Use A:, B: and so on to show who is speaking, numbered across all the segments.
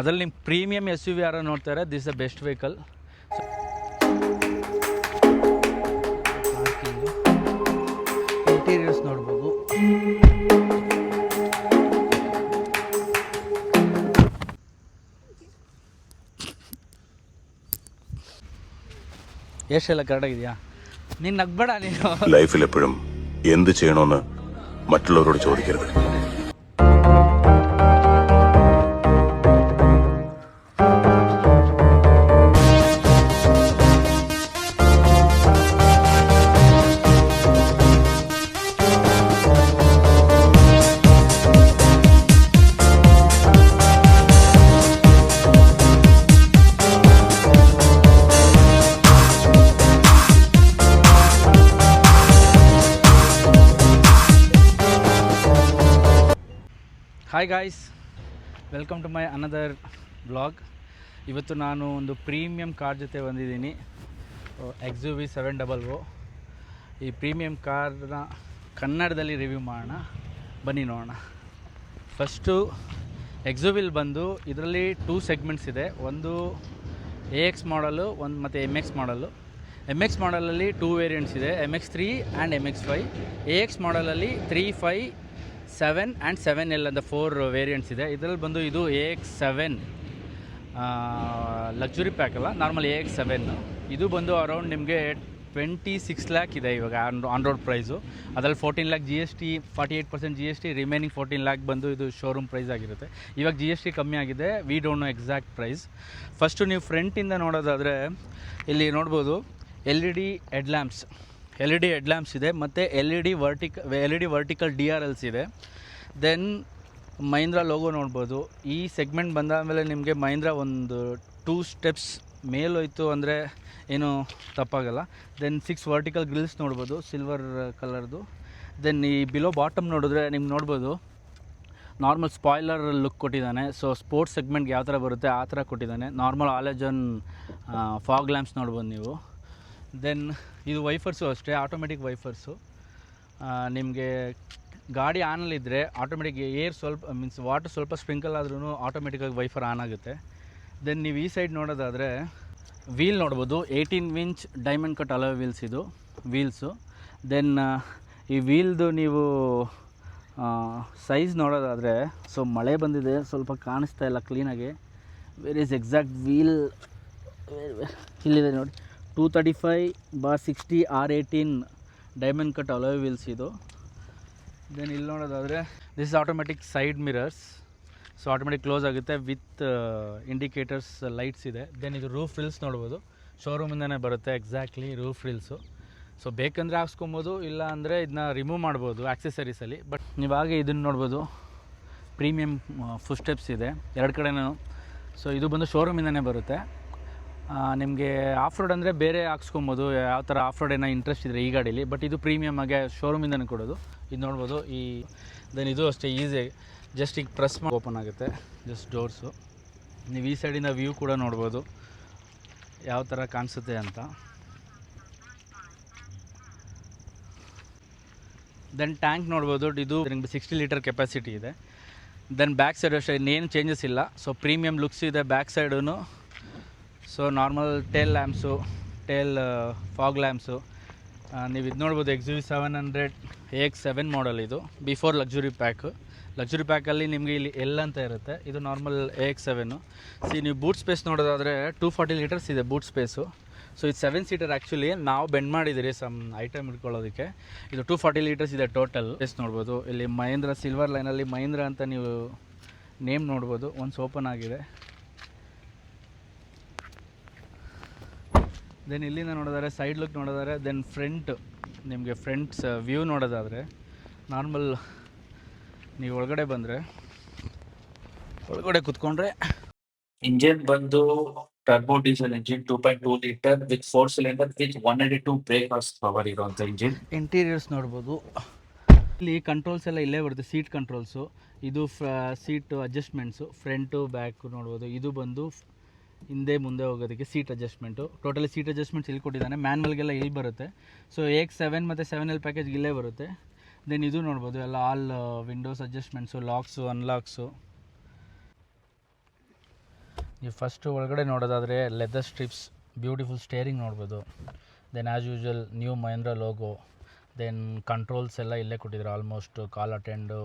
A: ಅದರಲ್ಲಿ ನಿಮ್ಮ premium S you V ಯಾರೋ ನೋಡ್ತಾರೆ, this the best vehicle. Interiors ನೋಡ್ಬೋದು. എല്ലാം കറക്റ്റാಗಿದೆಯಾ? നീ നഗ്ബട നീನು
B: ലൈഫിൽ എപ്പോഴും എന്ത് ചെയ്യണമെന്ന് മറ്റുള്ളവരോട് ചോദിക്കരുത്.
A: Hi guys, welcome to my another blog. ಇವತ್ತು ನಾನು ಒಂದು ಪ್ರೀಮಿಯಂ ಕಾರ್ ಜೊತೆ ಬಂದಿದ್ದೀನಿ, XUV 700. ಈ ಪ್ರೀಮಿಯಂ ಕಾರ್ನ ಕನ್ನಡದಲ್ಲಿ ರಿವ್ಯೂ ಮಾಡೋಣ, ಬನ್ನಿ ನೋಡೋಣ. ಫಸ್ಟು XUVಲಿ ಬಂದು ಇದರಲ್ಲಿ 2 ಸೆಗ್ಮೆಂಟ್ಸ್ ಇದೆ. ಒಂದು AX ಮಾಡಲು, ಒಂದು ಮತ್ತು MX ಮಾಡಲು. MX ಮಾಡಲಲ್ಲಿ 2 ವೇರಿಯಂಟ್ಸ್ ಇದೆ, MX3 and MX5. AX ಮಾಡಲಲ್ಲಿ 3, 5, 7 and 7L ಅಂತ 4 ವೇರಿಯಂಟ್ಸ್ ಇದೆ. ಇದರಲ್ಲಿ ಬಂದು ಇದು AX7 ಲಕ್ಸುರಿ ಪ್ಯಾಕ್ ಅಲ್ಲ, ನಾರ್ಮಲ್ AX7. ಇದು ಬಂದು ಅರೌಂಡ್ ನಿಮಗೆ 26 ಲ್ಯಾಕ್ ಇದೆ ಇವಾಗ ಆನ್ ರೋಡ್ ಪ್ರೈಸು. ಅದರಲ್ಲಿ 14 lakh GST, 48% GST, remaining 14 lakh ಬಂದು ಇದು ಶೋರೂಮ್ ಪ್ರೈಸ್ ಆಗಿರುತ್ತೆ. ಇವಾಗ GST ಕಮ್ಮಿ ಆಗಿದೆ, we don't know exact price. First ನೀವು ಫ್ರಂಟಿಂದ ನೋಡೋದಾದರೆ ಇಲ್ಲಿ ನೋಡ್ಬೋದು LED ಹೆಡ್ಲ್ಯಾಂಪ್ಸ್ ಇದೆ, ಮತ್ತು LED ವರ್ಟಿಕಲ್ DRLs ಇದೆ. ದೆನ್ ಮಹೀಂದ್ರಾ ಲೋಗೋ ನೋಡ್ಬೋದು. ಈ ಸೆಗ್ಮೆಂಟ್ ಬಂದಾದಮೇಲೆ ನಿಮಗೆ ಮಹೀಂದ್ರಾ ಒಂದು 2 ಸ್ಟೆಪ್ಸ್ ಮೇಲೋಯ್ತು ಅಂದರೆ ಏನು ತಪ್ಪಾಗಲ್ಲ. ದೆನ್ 6 ವರ್ಟಿಕಲ್ ಗ್ರಿಲ್ಸ್ ನೋಡ್ಬೋದು, ಸಿಲ್ವರ್ ಕಲರ್ದು. ದೆನ್ ಈ ಬಿಲೋ ಬಾಟಮ್ ನೋಡಿದ್ರೆ ನಿಮ್ಗೆ ನೋಡ್ಬೋದು ನಾರ್ಮಲ್ ಸ್ಪಾಯ್ಲರ್ ಲುಕ್ ಕೊಟ್ಟಿದ್ದಾನೆ. ಸೊ ಸ್ಪೋರ್ಟ್ಸ್ ಸೆಗ್ಮೆಂಟ್ಗೆ ಯಾವ ಥರ ಬರುತ್ತೆ ಆ ಥರ ಕೊಟ್ಟಿದ್ದಾನೆ. ನಾರ್ಮಲ್ ಆಲೆಜನ್ ಫಾಗ್ ಲ್ಯಾಂಪ್ಸ್ ನೋಡ್ಬೋದು ನೀವು. ದೆನ್ ಇದು ವೈಫರ್ಸು ಅಷ್ಟೇ, ಆಟೋಮೆಟಿಕ್ ವೈಫರ್ಸು. ನಿಮಗೆ ಗಾಡಿ ಆನಲ್ಲಿದ್ದರೆ ಆಟೋಮೆಟಿಕ್ ವಾಟರ್ ಸ್ವಲ್ಪ ಸ್ಪ್ರಿಂಕಲ್ ಆದ್ರೂ ಆಟೋಮೆಟಿಕ್ಕಾಗಿ ವೈಫರ್ ಆನ್ ಆಗುತ್ತೆ. ದೆನ್ ನೀವು ಈ ಸೈಡ್ ನೋಡೋದಾದರೆ ವೀಲ್ ನೋಡ್ಬೋದು, 18 inch diamond cut alloy wheels ಇದು ವೀಲ್ಸು. ದೆನ್ ಈ ವೀಲ್ದು ನೀವು ಸೈಜ್ ನೋಡೋದಾದರೆ, ಸೊ ಮಳೆ ಬಂದಿದೆ ಸ್ವಲ್ಪ ಕಾಣಿಸ್ತಾ ಇಲ್ಲ ಕ್ಲೀನಾಗಿ. ವೇರ್ ಈಸ್ ಎಕ್ಸಾಕ್ಟ್ ವೀಲ್, ಇಲ್ಲಿದೆ ನೋಡಿ, 235/60 R18 diamond cut alloy wheels ಇದು. ದೆನ್ ಇಲ್ಲಿ ನೋಡೋದಾದರೆ this is automatic side mirrors. So automatic close ಆಗುತ್ತೆ ವಿತ್ ಇಂಡಿಕೇಟರ್ಸ್ ಲೈಟ್ಸ್ ಇದೆ. ದೆನ್ ಇದು ರೂಫ್ ರಿಲ್ಸ್ ನೋಡ್ಬೋದು, ಶೋರೂಮಿಂದನೇ ಬರುತ್ತೆ ಎಕ್ಸಾಕ್ಟ್ಲಿ ರೂಫ್ ರಿಲ್ಸು. ಸೊ ಬೇಕಂದರೆ ಹಾಕ್ಸ್ಕೊಬೋದು, ಇಲ್ಲ ಅಂದರೆ ಇದನ್ನ ರಿಮೂವ್ ಮಾಡ್ಬೋದು ಆಕ್ಸೆಸರೀಸಲ್ಲಿ. ಬಟ್ ನೀವಾಗೆ ಇದನ್ನು ನೋಡ್ಬೋದು, ಪ್ರೀಮಿಯಮ್ ಫುಟ್ ಸ್ಟೆಪ್ಸ್ ಇದೆ 2 ಕಡೆನೂ. ಸೊ ಇದು ಬಂದು ಶೋರೂಮಿಂದನೇ ಬರುತ್ತೆ. ನಿಮಗೆ ಆಫ್ ರೋಡ್ ಅಂದರೆ ಬೇರೆ ಹಾಕ್ಸ್ಕೊಬೋದು, ಯಾವ ಥರ ಆಫ್ ರೋಡ್ ಏನೋ ಇಂಟ್ರೆಸ್ಟ್ ಇದ್ದರೆ ಈ ಗಾಡೀಲಿ. ಬಟ್ ಇದು ಪ್ರೀಮಿಯಮ್ ಆಗಿ ಶೋರೂಮಿಂದನೇ ಕೊಡೋದು. ಇದು ನೋಡ್ಬೋದು. ದೆನ್ ಇದು ಅಷ್ಟೇ ಈಸಿಯಾಗಿ ಜಸ್ಟ್ ಈಗ ಪ್ರೆಸ್ ಮಾಡಿ ಓಪನ್ ಆಗುತ್ತೆ, ಜಸ್ಟ್ ಡೋರ್ಸು. ನೀವು ಈ ಸೈಡಿಂದ ವ್ಯೂ ಕೂಡ ನೋಡ್ಬೋದು ಯಾವ ಥರ ಕಾಣಿಸುತ್ತೆ ಅಂತ. ದೆನ್ ಟ್ಯಾಂಕ್ ನೋಡ್ಬೋದು, ಇದು 60 ಲೀಟರ್ ಕೆಪಾಸಿಟಿ ಇದೆ. ದೆನ್ ಬ್ಯಾಕ್ ಸೈಡ್ ಅಷ್ಟೇ ಇನ್ನೇನು ಚೇಂಜಸ್ ಇಲ್ಲ. ಸೊ ಪ್ರೀಮಿಯಮ್ ಲುಕ್ಸ್ ಇದೆ ಬ್ಯಾಕ್ ಸೈಡೂ. So normal tail lamps, tail fog lamps. ನೀವು ಇದು ನೋಡ್ಬೋದು, XUV 700 AX7 ಮಾಡಲ್. ಇದು ಬಿಫೋರ್ ಲಕ್ಸುರಿ ಪ್ಯಾಕಲ್ಲಿ ನಿಮಗೆ ಇಲ್ಲಿ L ಅಂತ ಇರುತ್ತೆ, ಇದು ನಾರ್ಮಲ್ AX7. ನೀವು ಬೂಟ್ ಸ್ಪೇಸ್ ನೋಡೋದಾದರೆ 240 ಲೀಟರ್ಸ್ ಇದೆ ಬೂಟ್ ಸ್ಪೇಸು. ಸೊ ಇದು 7 ಸೀಟರ್ ಆ್ಯಕ್ಚುಲಿ, ನಾವು ಬೆಂಡ್ ಮಾಡಿದ್ದೀರಿ ಸಮ್ ಐಟಮ್ ಇಟ್ಕೊಳ್ಳೋದಕ್ಕೆ. ಇದು 240 ಲೀಟರ್ಸ್ ಇದೆ ಟೋಟಲ್ ಸ್ಪೇಸ್ ನೋಡ್ಬೋದು. ಇಲ್ಲಿ ಮಹೀಂದ್ರಾ ಸಿಲ್ವರ್ ಲೈನಲ್ಲಿ ಮಹೀಂದ್ರಾ ಅಂತ ನೀವು ನೇಮ್ ನೋಡ್ಬೋದು. ಒನ್ಸ್ ಓಪನ್ ಆಗಿದೆ. ದೆನ್ ಇಲ್ಲಿಂದ ನೋಡೋದಾದ್ರೆ ಸೈಡ್ ಲುಕ್ ನೋಡೋದಾದ್ರೆ, ದೆನ್ ನಿಮಗೆ ಫ್ರಂಟ್ಸ್ ವ್ಯೂ ನೋಡೋದಾದರೆ ನಾರ್ಮಲ್ ನೀವು ಒಳಗಡೆ ಬಂದರೆ, ಒಳಗಡೆ ಕೂತ್ಕೊಂಡ್ರೆ
C: ಇಂಜಿನ್ ಬಂದು turbo diesel engine 2.2 litre with 4 cylinder with 182 brake horse power ಇರುವಂಥ ಇಂಜಿನ್.
A: ಇಂಟೀರಿಯರ್ಸ್ ನೋಡ್ಬೋದು. ಇಲ್ಲಿ ಕಂಟ್ರೋಲ್ಸ್ ಎಲ್ಲ ಇಲ್ಲೇ ಬರುತ್ತೆ, ಸೀಟ್ ಕಂಟ್ರೋಲ್ಸು. ಇದು ಸೀಟ್ ಅಡ್ಜಸ್ಟ್ಮೆಂಟ್ಸು, ಫ್ರಂಟು ಬ್ಯಾಕು ನೋಡ್ಬೋದು. ಇದು ಬಂದು ಹಿಂದೆ ಮುಂದೆ ಹೋಗೋದಕ್ಕೆ seat adjustment. Totally seat adjustments ಇಲ್ಲಿ ಕೊಟ್ಟಿದ್ದಾನೆ. ಮ್ಯಾನ್ವಲ್ಗೆಲ್ಲ ಇಲ್ಲಿ ಬರುತ್ತೆ. ಸೊ AX7 ಮತ್ತು 7L ಪ್ಯಾಕೇಜ್ಗೆ ಇಲ್ಲೇ ಬರುತ್ತೆ. ದೆನ್ ಇದು ನೋಡ್ಬೋದು ಎಲ್ಲ all windows adjustments, locks, unlocks. ಈ ಫಸ್ಟ್ ಒಳಗಡೆ ನೋಡೋದಾದರೆ ಲೆದರ್ ಸ್ಟ್ರಿಪ್ಸ್, ಬ್ಯೂಟಿಫುಲ್ ಸ್ಟೇರಿಂಗ್ ನೋಡ್ಬೋದು. Then as usual new Mahindra logo. Then controls ಎಲ್ಲ ಇಲ್ಲೇ ಕೊಟ್ಟಿದ್ದಾರೆ ಆಲ್ಮೋಸ್ಟ್. ಕಾಲ್ ಅಟೆಂಡು,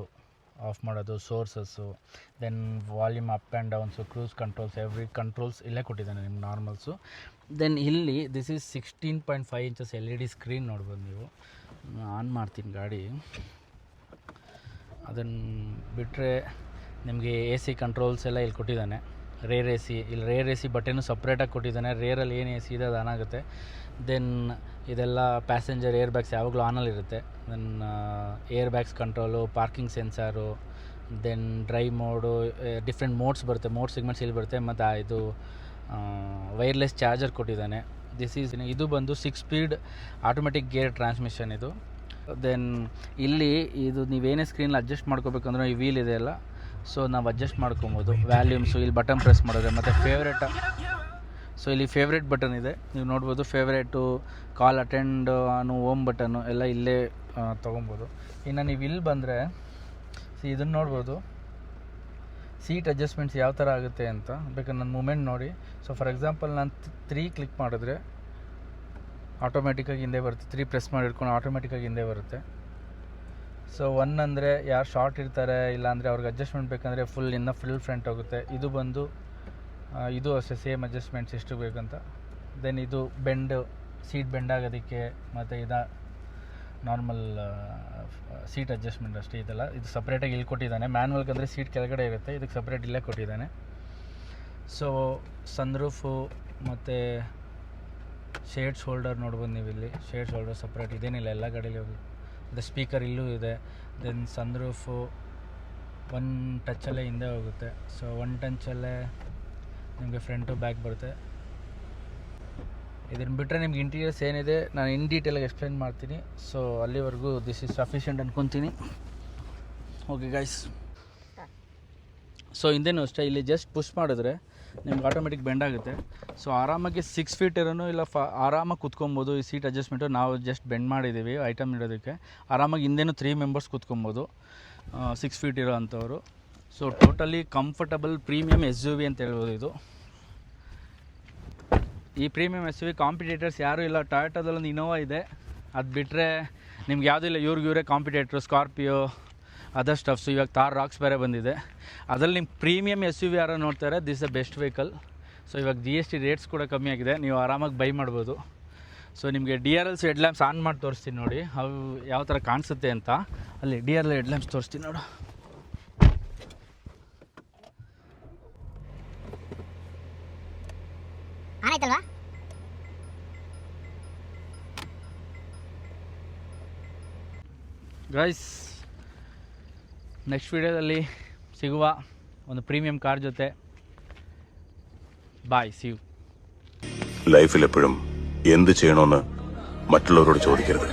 A: ಆಫ್ ಮಾಡೋದು, sources, then volume up and downs, cruise controls, every controls ಇಲ್ಲೇ ಕೊಟ್ಟಿದ್ದಾನೆ ನಿಮ್ಮ ನಾರ್ಮಲ್ಸು. ದೆನ್ ಇಲ್ಲಿ this is 16.5 inches LED screen ನೋಡ್ಬೋದು ನೀವು. ಆನ್ ಮಾಡ್ತೀನಿ ಗಾಡಿ. ಅದನ್ನು ಬಿಟ್ಟರೆ ನಿಮಗೆ AC ಕಂಟ್ರೋಲ್ಸ್ ಎಲ್ಲ ಇಲ್ಲಿ ಕೊಟ್ಟಿದ್ದಾನೆ. ರೇರ್ AC, ಇಲ್ಲಿ ರೇರ್ AC ಬಟನ್ನು ಸಪ್ರೇಟಾಗಿ ಕೊಟ್ಟಿದ್ದಾನೆ. ರೇರಲ್ಲಿ ಏನು AC ಇದೆ ಅದು ಆನ್ ಆಗುತ್ತೆ. ದೆನ್ ಇದೆಲ್ಲ ಪ್ಯಾಸೆಂಜರ್ ಏರ್ ಬ್ಯಾಗ್ಸ್ ಯಾವಾಗಲೂ ಆನಲ್ಲಿರುತ್ತೆ. Then air bags control, parking sensor, then drive mode, different modes ಬರುತ್ತೆ. ಮೋಡ್ ಸಿಗ್ಮೆಂಟ್ಸ್ ಇಲ್ಲಿ ಬರುತ್ತೆ. ಮತ್ತು ಇದು ವೈರ್ಲೆಸ್ ಚಾರ್ಜರ್ ಕೊಟ್ಟಿದ್ದಾನೆ. ಇದು ಬಂದು 6 ಸ್ಪೀಡ್ ಆಟೋಮೆಟಿಕ್ ಗೇರ್ ಟ್ರಾನ್ಸ್ಮಿಷನ್ ಇದು. ದೆನ್ ಇಲ್ಲಿ ಇದು ನೀವೇನೇ ಸ್ಕ್ರೀನಲ್ಲಿ ಅಡ್ಜಸ್ಟ್ ಮಾಡ್ಕೋಬೇಕಂದ್ರೆ ಈ ವೀಲ್ ಇದೆಯಲ್ಲ, ಸೊ ನಾವು ಅಡ್ಜಸ್ಟ್ ಮಾಡ್ಕೊಬೋದು. ವ್ಯಾಲ್ಯೂಮ್ಸು ಇಲ್ಲಿ ಬಟನ್ ಪ್ರೆಸ್ ಮಾಡಿದ್ರೆ, ಮತ್ತು ಸೊ ಇಲ್ಲಿ ಫೇವ್ರೇಟ್ ಬಟನ್ ಇದೆ, ನೀವು ನೋಡ್ಬೋದು. ಫೇವ್ರೇಟು, ಕಾಲ್ ಅಟೆಂಡ್, ಹೋಮ್ ಬಟನ್ನು ಎಲ್ಲ ಇಲ್ಲೇ ತೊಗೊಬೋದು. ಇನ್ನು ನೀವು ಇಲ್ಲಿ ಬಂದರೆ ಇದನ್ನು ನೋಡ್ಬೋದು, ಸೀಟ್ ಅಡ್ಜಸ್ಟ್ಮೆಂಟ್ಸ್ ಯಾವ ಥರ ಆಗುತ್ತೆ ಅಂತ. ಬೇಕಾದ್ರೆ ನನ್ನ ಮೂಮೆಂಟ್ ನೋಡಿ. ಸೊ ಫಾರ್ ಎಕ್ಸಾಂಪಲ್ ನಾನು 3 ಕ್ಲಿಕ್ ಮಾಡಿದ್ರೆ ಆಟೋಮೆಟಿಕ್ಕಾಗಿ ಹಿಂದೆ ಬರುತ್ತೆ. 3 ಪ್ರೆಸ್ ಮಾಡಿ ಹಿಡ್ಕೊಂಡು ಆಟೋಮೆಟಿಕ್ಕಾಗಿ ಹಿಂದೆ ಬರುತ್ತೆ. ಸೊ 1 ಅಂದರೆ ಯಾರು ಶಾರ್ಟ್ ಇರ್ತಾರೆ, ಇಲ್ಲಾಂದರೆ ಅವ್ರಿಗೆ ಅಡ್ಜಸ್ಟ್ಮೆಂಟ್ ಬೇಕಂದರೆ ಫುಲ್ ಫ್ರಂಟ್ ಹೋಗುತ್ತೆ. ಇದು ಬಂದು ಇದು ಅಷ್ಟೇ ಸೇಮ್ ಅಡ್ಜಸ್ಟ್ಮೆಂಟ್ಸ್ ಎಷ್ಟು ಬೇಕಂತ. ದೆನ್ ಇದು ಸೀಟ್ ಬೆಂಡ್ ಆಗೋದಕ್ಕೆ, ಮತ್ತು ನಾರ್ಮಲ್ ಸೀಟ್ ಅಡ್ಜಸ್ಟ್ಮೆಂಟ್ ಅಷ್ಟೇ. ಇದೆಲ್ಲ ಇದು ಸಪ್ರೇಟಾಗಿ ಇಲ್ಲಿ ಕೊಟ್ಟಿದ್ದಾನೆ. ಮ್ಯಾನ್ಯಲ್ಗಂದರೆ ಸೀಟ್ ಕೆಳಗಡೆ ಇರುತ್ತೆ, ಇದಕ್ಕೆ ಸಪ್ರೇಟ್ ಇಲ್ಲೇ ಕೊಟ್ಟಿದ್ದಾನೆ. ಸೊ ಸನ್ರೂಫು ಮತ್ತು ಶೇಡ್ಸ್ ಹೋಲ್ಡರ್ ನೋಡ್ಬೋದು ನೀವು ಇಲ್ಲಿ. ಶೇಡ್ಸ್ ಹೋಲ್ಡರ್ ಸಪ್ರೇಟ್ ಇದೇನಿಲ್ಲ, ಎಲ್ಲ ಗಾಡೀಲಿ ಹೋಗಿ. ಮತ್ತು ಸ್ಪೀಕರ್ ಇಲ್ಲೂ ಇದೆ. ದೆನ್ ಸನ್ರೂಫು 1 ಟಚ್ಚಲ್ಲೇ ಹಿಂದೆ ಹೋಗುತ್ತೆ. ಸೊ 1 ಟಚ್ಚಲ್ಲೇ ನಿಮಗೆ ಫ್ರಂಟು ಬ್ಯಾಕ್ ಬರುತ್ತೆ. ಇದನ್ನು ಬಿಟ್ಟರೆ ನಿಮ್ಗೆ ಇಂಟೀರಿಯರ್ಸ್ ಏನಿದೆ ನಾನು ಇನ್ ಡೀಟೇಲಾಗಿ ಎಕ್ಸ್ಪ್ಲೇನ್ ಮಾಡ್ತೀನಿ. ಸೊ ಅಲ್ಲಿವರೆಗೂ ದಿಸ್ ಈಸ್ ಸಫಿಷಿಯೆಂಟ್ ಅನ್ಕೊತೀನಿ. ಓಕೆ ಗೈಸ್, ಸೊ ಹಿಂದೇನೂ ಅಷ್ಟೇ, ಇಲ್ಲಿ ಜಸ್ಟ್ ಪುಷ್ ಮಾಡಿದ್ರೆ ನಿಮ್ಗೆ ಆಟೋಮೆಟಿಕ್ ಬೆಂಡ್ ಆಗುತ್ತೆ. ಸೊ ಆರಾಮಾಗಿ 6 ಫೀಟ್ ಇರೋನು ಇಲ್ಲ ಆರಾಮಾಗಿ ಕೂತ್ಕೊಬೋದು. ಈ ಸೀಟ್ ಅಡ್ಜಸ್ಟ್ಮೆಂಟು ನಾವು ಜಸ್ಟ್ ಬೆಂಡ್ ಮಾಡಿದ್ದೀವಿ ಐಟಮ್ ಇಡೋದಕ್ಕೆ. ಆರಾಮಾಗಿ ಹಿಂದೇನು 3 ಮೆಂಬರ್ಸ್ ಕೂತ್ಕೊಬೋದು 6 ಫೀಟ್ ಇರೋ ಅಂಥವ್ರು. So totally comfortable premium SUV ಅಂತ ಹೇಳ್ಬೋದು ಇದು. ಈ ಪ್ರೀಮಿಯಮ್ SUV ಕಾಂಪಿಟೇಟರ್ಸ್ ಯಾರೂ ಇಲ್ಲ. ಟೊಯೋಟಾದಲ್ಲೊಂದು ಇನೋವಾ ಇದೆ, ಅದು ಬಿಟ್ಟರೆ ನಿಮ್ಗೆ ಯಾವುದೂ ಇಲ್ಲ. ಇವರೇ ಕಾಂಪಿಟೇಟ್ರು. Scorpio, other ಸ್ಟಫ್ಸು. ಇವಾಗ ಥಾರ್ ರಾಕ್ಸ್ ಬೇರೆ ಬಂದಿದೆ. ಅದರಲ್ಲಿ ನಿಮ್ಮ ಪ್ರೀಮಿಯಮ್ SUV ಯಾರೋ ನೋಡ್ತಾರೆ, this the best vehicle. So ಇವಾಗ GST ರೇಟ್ಸ್ ಕೂಡ ಕಮ್ಮಿ ಆಗಿದೆ, ನೀವು ಆರಾಮಾಗಿ ಬೈ ಮಾಡ್ಬೋದು. ಸೊ ನಿಮಗೆ DRLs ಹೆಡ್ ಲ್ಯಾಂಪ್ಸ್ ಆನ್ ಮಾಡಿ ತೋರಿಸ್ತೀನಿ ನೋಡಿ, ಅವು ಯಾವ ಥರ ಕಾಣಿಸುತ್ತೆ ಅಂತ. ಅಲ್ಲಿ DRL ಹೆಡ್ ಲ್ಯಾಂಪ್ಸ್ ತೋರಿಸ್ತೀನಿ ನೋಡು.
D: ಆಯ್ತಲ್ವಾ?
A: ಗೈಸ್, ನೆಕ್ಸ್ಟ್ ವಿಡಿಯೋದಲ್ಲಿ ಸಿಗುವ ಒಂದು പ്രീമിയം കാർ ജൊത്തെ. Bye, see you.
B: ലൈഫിൽ എപ്പോഴും എന്ത് ചെയ്യണമെന്ന് മറ്റുള്ളവരോട് ചോദിക്കരുത്.